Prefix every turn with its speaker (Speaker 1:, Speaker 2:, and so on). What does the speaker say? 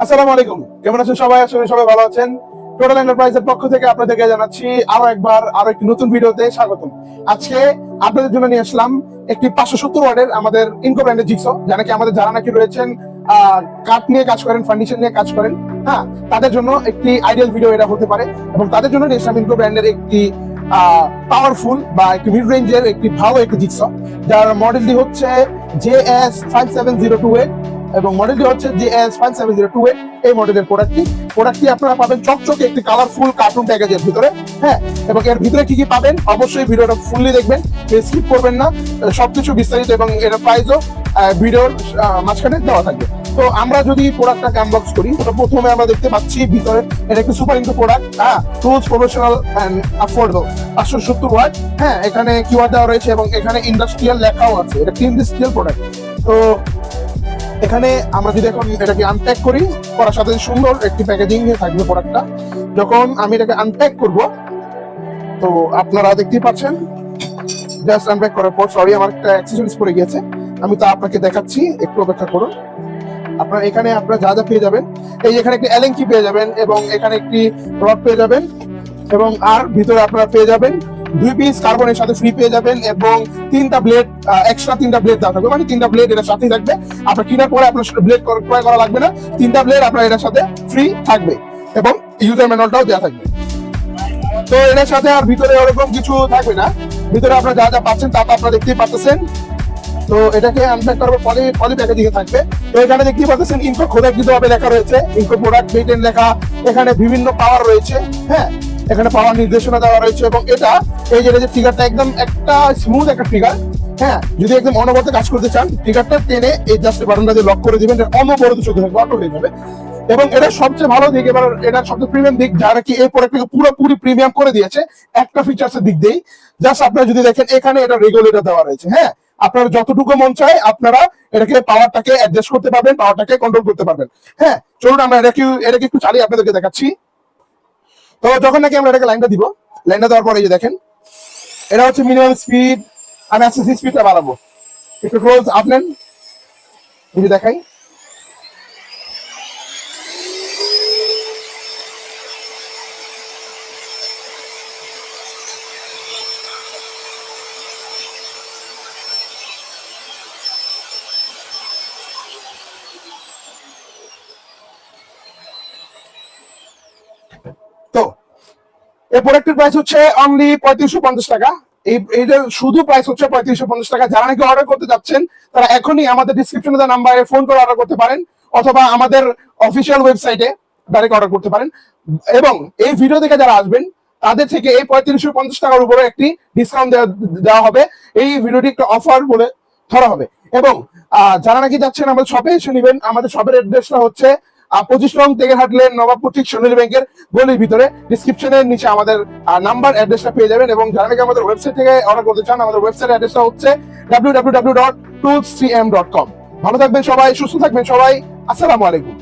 Speaker 1: আসসালামু আলাইকুম, কেমন আছেন সবাই? আসলে সবাই ভালো আছেন। টোটাল এন্টারপ্রাইজের পক্ষ থেকে আপনাদেরকে জানাচ্ছি আরো একটি নতুন ভিডিওতে স্বাগতম। আজকে আপনাদের জন্য নিয়ে আসলাম একটি 570 ওয়াটের আমাদের ইনকো ব্র্যান্ডের জিক্সো, যারা নাকি রয়েছেন কাঠ নিয়ে কাজ করেন, ফার্নিচার নিয়ে কাজ করেন, হ্যাঁ, তাদের জন্য একটি আইডিয়াল ভিডিও এটা হতে পারে। এবং তাদের জন্য নিয়ে আসলাম ইনকো ব্র্যান্ডের একটি পাওয়ারফুল বা একটি মিড রেঞ্জের একটি ভালো একটি জিক্সো, যার মডেলটি হচ্ছে JS57028 এবং মডেলটি হচ্ছে JS57028। এই মডেলের প্রোডাক্টটি আপনারা পাবেন চকচকে একটি কালারফুল কার্টুন প্যাকেজের ভিতরে, হ্যাঁ। এবং এর ভিতরে কি কি পাবেন অবশ্যই ভিডিওটা ফুললি দেখবেন, স্কিপ করবেন না। সবকিছু বিস্তারিত এবং এর প্রাইসও ভিডিওর মাঝখানে দেওয়া থাকবে। তো আমরা যদি প্রোডাক্টটাকে আনবক্স করি, তো প্রথমে আমরা দেখতে পাচ্ছি ভিতরে এটা একটি সুপার ইনকো প্রোডাক্ট, হ্যাঁ, tools professional and affordable 570 watt, হ্যাঁ। এখানে কিউআর দেওয়া রয়েছে এবং এখানে ইন্ডাস্ট্রিয়াল লেখাও আছে। এটা ইন্ডাস্ট্রিয়াল প্রোডাক্ট। তো এখানে আমরা যদি এখন এটাকে আনপ্যাক করার সাথে সুন্দর একটি প্যাকেজিং থাকবে প্রোডাক্টটা। যখন আমি এটাকে আনপ্যাক করব, তো আপনারা দেখতেই পাচ্ছেন জাস্ট আনপ্যাক করার পর, সরি আমার একটা অ্যাক্সেসরিজ পড়ে গিয়েছে, আমি তা আপনাকে দেখাচ্ছি, একটু অপেক্ষা করুন। আপনারা এখানে যা যা পেয়ে যাবেন, এই এখানে একটি অ্যালেন কি পেয়ে যাবেন এবং এখানে একটি রড পেয়ে যাবেন এবং আর ভিতরে আপনারা পেয়ে যাবেন 2 পিস কার্বনের সাথে ফ্রি পেয়ে যাবেন এবং 3টা ব্লেড, এক্সট্রা 3টা ব্লেড দেওয়া থাকবে, মানে 3টা ব্লেড এটার সাথেই থাকবে। আপনার কেনার পরে আপনার ব্লেড ক্রয় করা লাগবে না, 3টা ব্লেড আপনার এটার সাথে ফ্রি থাকবে এবং ইউজার ম্যানুয়ালটাও দেওয়া থাকবে। তো এটার সাথে আর ভিতরে ওরকম কিছু থাকবে না, ভিতরে আপনারা যা যা পাচ্ছেন তা তো আপনারা দেখতেই পাচ্ছেন। তো এটাকে আনপ্যাক করার পলি প্যাকেজিং এ থাকবে। তো এখানে দেখতেই পাচ্ছেন ইনকো খোদাকৃতভাবে লেখা রয়েছে, ইনকো প্রোডাক্ট মেইনটেইন লেখা। এখানে বিভিন্ন পাওয়ার রয়েছে, হ্যাঁ, এখানে পাওয়ার নির্দেশনা দেওয়া রয়েছে এবং এটা এই যে ট্রিগারটা একদম একটা স্মুথ একটা ট্রিগার, হ্যাঁ। যদি একদম অনবরত কাজ করতে চান, ট্রিগারটা টেনে এই জাস্ট বাটনটা দিয়ে লক করে দিবেন, অনবরত চলতে থাকবে, অটো হয়ে যাবে। এবং এটা সবচেয়ে ভালো দিক, এবার এটা সবচেয়ে প্রিমিয়াম দিক, যারা কি এই প্রোডাক্টটাকে পুরোপুরি প্রিমিয়াম করে দিয়েছে একটা ফিচার্সের দিক দিয়েই। জাস্ট আপনারা যদি দেখেন এখানে এটা রেগুলেটর দেওয়া রয়েছে, হ্যাঁ। আপনার যতটুকু মন চায় আপনারা এটাকে পাওয়ারটাকে অ্যাডজাস্ট করতে পারবেন, পাওয়ারটাকে কন্ট্রোল করতে পারবেন, হ্যাঁ। চলুন আমরা এটাকে একটু চালিয়ে আপনাদেরকে দেখাচ্ছি। তো যখন নাকি আমরা এটাকে লাইনটা দিব, লাইনটা দেওয়ার পরে এই যে দেখেন, এটা হচ্ছে মিনিমাম স্পিড, আমি আস্তে আস্তে স্পিডটা বাড়াবো। একটু ক্লোজ আপ নেন, যদি দেখাই, তো এই প্রোডাক্টের প্রাইস হচ্ছে অনলি 3550 টাকা। এইটার শুধু প্রাইস হচ্ছে 3550 টাকা। যারা নাকি অর্ডার করতে যাচ্ছেন তারা এখনই আমাদের ডিসক্রিপশনে দেওয়া নাম্বারে ফোন করে অর্ডার করতে পারেন, অথবা আমাদের অফিসিয়াল ওয়েবসাইটে ডাইরেক্ট অর্ডার করতে পারেন। এবং এই ভিডিও দেখে যারা আসবেন তাদের থেকে এই 3550 টাকার উপরে একটি ডিসকাউন্ট দেওয়া হবে। এই ভিডিওটি একটা অফার বলে ধরা হবে। এবং যারা নাকি যাচ্ছেন আমাদের শপে এসে নেবেন, আমাদের শপের অ্যাড্রেসটা হচ্ছে 25 নং তেঘেরহাট লেন, নবাবপুর, ঠিক সোনালী ব্যাংকের গলির ভিতরে। ডিসক্রিপশনের নিচে আমাদের নাম্বার, অ্যাড্রেসটা পেয়ে যাবেন। এবং যারা নাকি আমাদের ওয়েবসাইট থেকে অর্ডার করতে চান, আমাদের ওয়েবসাইট অ্যাড্রেসটা হচ্ছে www.toolstm.com। ভালো থাকবেন সবাই, সুস্থ থাকবেন সবাই। আসসালামু আলাইকুম।